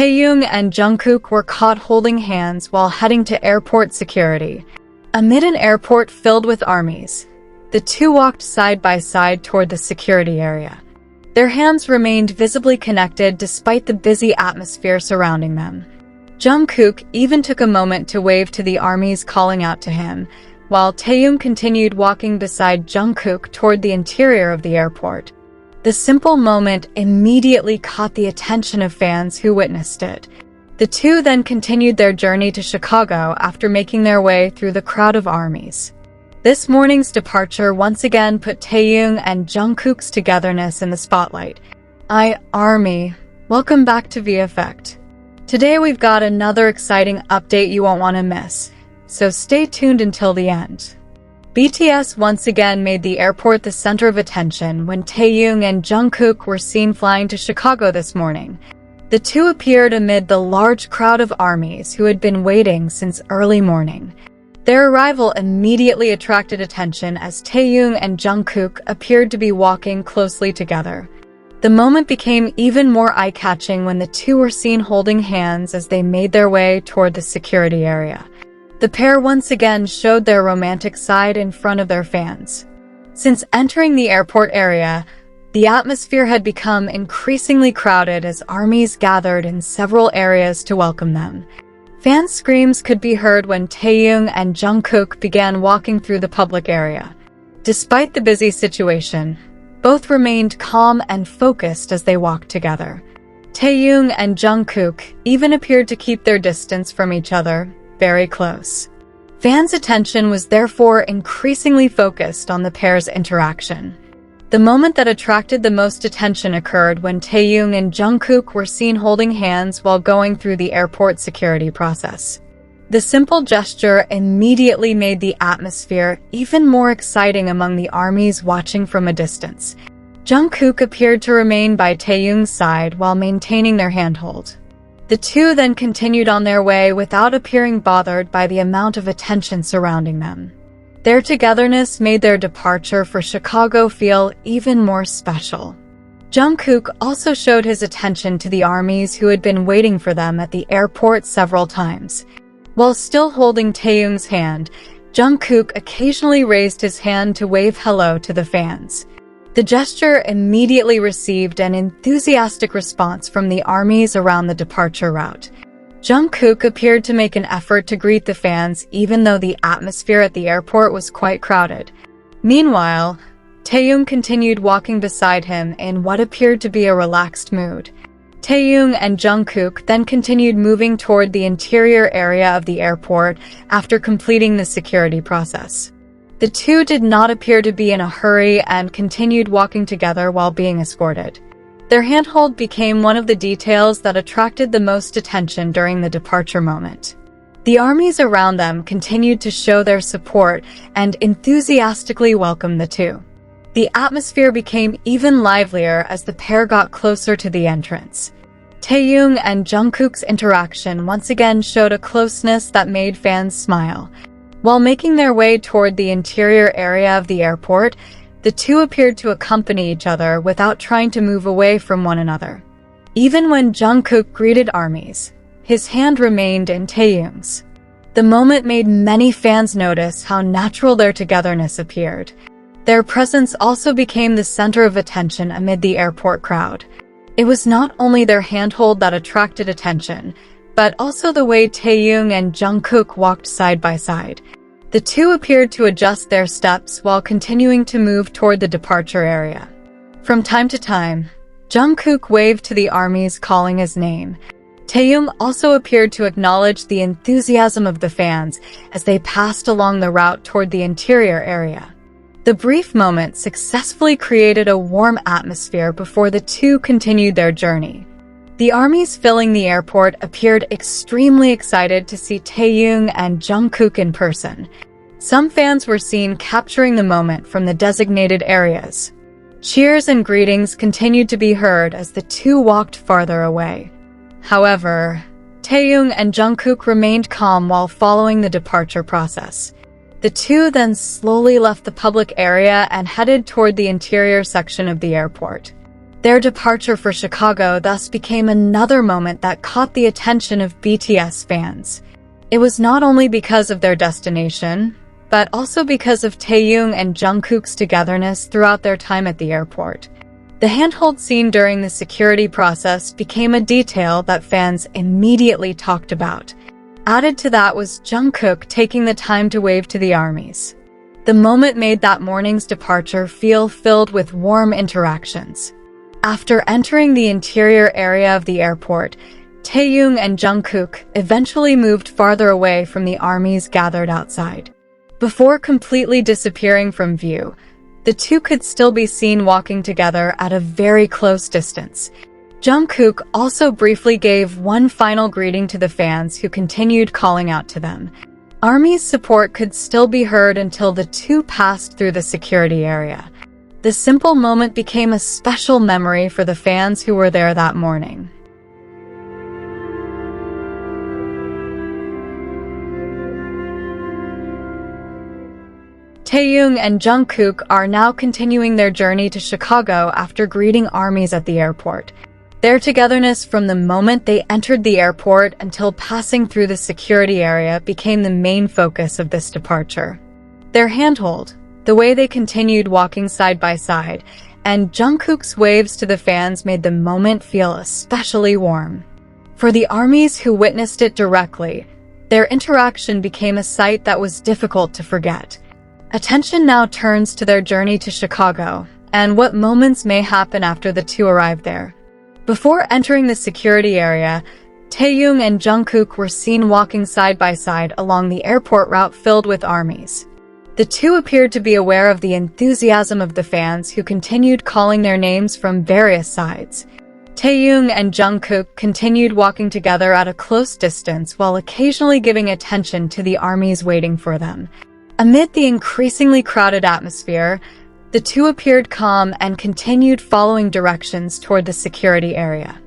Taehyung and Jungkook were caught holding hands while heading to airport security. Amid an airport filled with armies, the two walked side by side toward the security area. Their hands remained visibly connected despite the busy atmosphere surrounding them. Jungkook even took a moment to wave to the armies, calling out to him, while Taehyung continued walking beside Jungkook toward the interior of the airport. The simple moment immediately caught the attention of fans who witnessed it. The two then continued their journey to Chicago after making their way through the crowd of armies. This morning's departure once again put Taehyung and Jungkook's togetherness in the spotlight. Army, welcome back to VFX. Today we've got another exciting update you won't want to miss, so stay tuned until the end. BTS once again made the airport the center of attention when Taehyung and Jungkook were seen flying to Chicago this morning. The two appeared amid the large crowd of armies who had been waiting since early morning. Their arrival immediately attracted attention as Taehyung and Jungkook appeared to be walking closely together. The moment became even more eye-catching when the two were seen holding hands as they made their way toward the security area. The pair once again showed their romantic side in front of their fans. Since entering the airport area, the atmosphere had become increasingly crowded as armies gathered in several areas to welcome them. Fan screams could be heard when Taehyung and Jungkook began walking through the public area. Despite the busy situation, both remained calm and focused as they walked together. Taehyung and Jungkook even appeared to keep their distance from each other, very close. Fans' attention was therefore increasingly focused on the pair's interaction. The moment that attracted the most attention occurred when Taehyung and Jungkook were seen holding hands while going through the airport security process. The simple gesture immediately made the atmosphere even more exciting among the armies watching from a distance. Jungkook appeared to remain by Taehyung's side while maintaining their handhold. The two then continued on their way without appearing bothered by the amount of attention surrounding them. Their togetherness made their departure for Chicago feel even more special. Jungkook also showed his attention to the armies who had been waiting for them at the airport several times. While still holding Taehyung's hand, Jungkook occasionally raised his hand to wave hello to the fans. The gesture immediately received an enthusiastic response from the armies around the departure route. Jungkook appeared to make an effort to greet the fans even though the atmosphere at the airport was quite crowded. Meanwhile, Taehyung continued walking beside him in what appeared to be a relaxed mood. Taehyung and Jungkook then continued moving toward the interior area of the airport after completing the security process. The two did not appear to be in a hurry and continued walking together while being escorted. Their handhold became one of the details that attracted the most attention during the departure moment. The armies around them continued to show their support and enthusiastically welcomed the two. The atmosphere became even livelier as the pair got closer to the entrance. Taehyung and Jungkook's interaction once again showed a closeness that made fans smile. While making their way toward the interior area of the airport, the two appeared to accompany each other without trying to move away from one another. Even when Jungkook greeted armies, his hand remained in Taehyung's. The moment made many fans notice how natural their togetherness appeared. Their presence also became the center of attention amid the airport crowd. It was not only their handhold that attracted attention, but also the way Taehyung and Jungkook walked side by side. The two appeared to adjust their steps while continuing to move toward the departure area. From time to time, Jungkook waved to the armies, calling his name. Taehyung also appeared to acknowledge the enthusiasm of the fans as they passed along the route toward the interior area. The brief moment successfully created a warm atmosphere before the two continued their journey. The armies filling the airport appeared extremely excited to see Taehyung and Jungkook in person. Some fans were seen capturing the moment from the designated areas. Cheers and greetings continued to be heard as the two walked farther away. However, Taehyung and Jungkook remained calm while following the departure process. The two then slowly left the public area and headed toward the interior section of the airport. Their departure for Chicago thus became another moment that caught the attention of BTS fans. It was not only because of their destination, but also because of Taehyung and Jungkook's togetherness throughout their time at the airport. The handhold scene during the security process became a detail that fans immediately talked about. Added to that was Jungkook taking the time to wave to the armies. The moment made that morning's departure feel filled with warm interactions. After entering the interior area of the airport, Taehyung and Jungkook eventually moved farther away from the armies gathered outside. Before completely disappearing from view, the two could still be seen walking together at a very close distance. Jungkook also briefly gave one final greeting to the fans who continued calling out to them. Army's support could still be heard until the two passed through the security area. The simple moment became a special memory for the fans who were there that morning. Taehyung and Jungkook are now continuing their journey to Chicago after greeting armies at the airport. Their togetherness from the moment they entered the airport until passing through the security area became the main focus of this departure. Their handhold, the way they continued walking side by side, and Jungkook's waves to the fans made the moment feel especially warm. For the armies who witnessed it directly, their interaction became a sight that was difficult to forget. Attention now turns to their journey to Chicago and what moments may happen after the two arrive there. Before entering the security area, Taehyung and Jungkook were seen walking side by side along the airport route filled with armies. The two appeared to be aware of the enthusiasm of the fans who continued calling their names from various sides. Taehyung and Jungkook continued walking together at a close distance while occasionally giving attention to the armies waiting for them. Amid the increasingly crowded atmosphere, the two appeared calm and continued following directions toward the security area.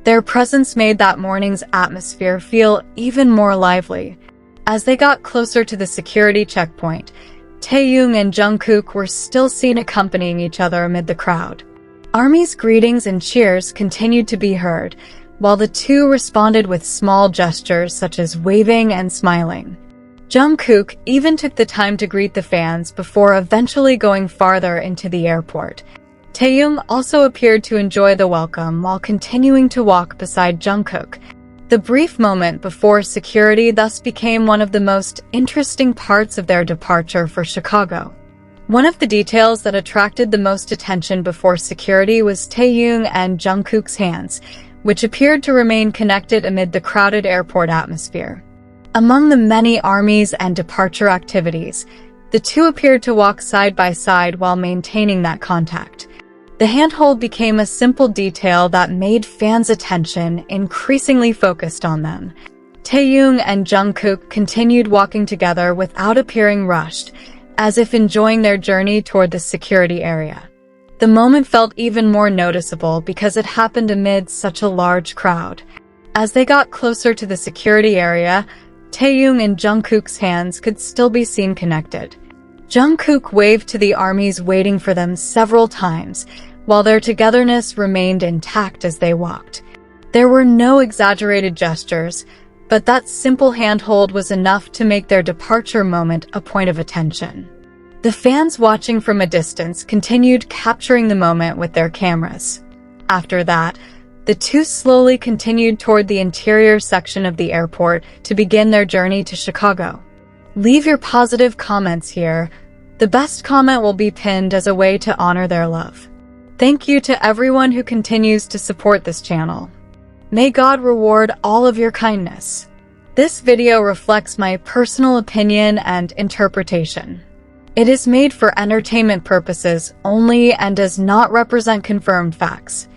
Their presence made that morning's atmosphere feel even more lively. As they got closer to the security checkpoint, Taehyung and Jungkook were still seen accompanying each other amid the crowd. Army's greetings and cheers continued to be heard, while the two responded with small gestures such as waving and smiling. Jungkook even took the time to greet the fans before eventually going farther into the airport. Taehyung also appeared to enjoy the welcome while continuing to walk beside Jungkook. The brief moment before security thus became one of the most interesting parts of their departure for Chicago. One of the details that attracted the most attention before security was Taehyung and Jungkook's hands, which appeared to remain connected amid the crowded airport atmosphere. Among the many armies and departure activities, the two appeared to walk side by side while maintaining that contact. The handhold became a simple detail that made fans' attention increasingly focused on them. Taehyung and Jungkook continued walking together without appearing rushed, as if enjoying their journey toward the security area. The moment felt even more noticeable because it happened amid such a large crowd. As they got closer to the security area, Taehyung and Jungkook's hands could still be seen connected. Jungkook waved to the armies waiting for them several times, while their togetherness remained intact as they walked. There were no exaggerated gestures, but that simple handhold was enough to make their departure moment a point of attention. The fans watching from a distance continued capturing the moment with their cameras. After that, the two slowly continued toward the interior section of the airport to begin their journey to Chicago. Leave your positive comments here. The best comment will be pinned as a way to honor their love. Thank you to everyone who continues to support this channel. May God reward all of your kindness. This video reflects my personal opinion and interpretation. It is made for entertainment purposes only and does not represent confirmed facts.